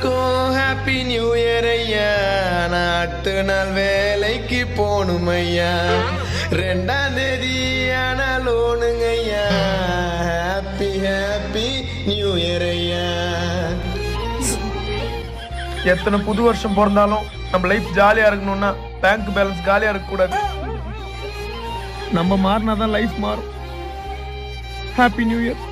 எல்லாருக்கும் happy new year ஐயா. நான் அடுத்த நாள் வேலைக்கு போகணும் ஐயா. 2ஆம் தேதி ஆனால் ஓணுங்க ஐயா. ஹாப்பி ஹாப்பி நியூ இயர் ஐயா. எத்தனை புது வருஷம் பிறந்தாலும் நம்ம லைஃப் ஜாலியா இருக்கணும்னா பேங்க் பேலன்ஸ் காலியா இருக்க கூடாது. நம்ம மாறினாதான் லைஃப் மாறும். Happy new year.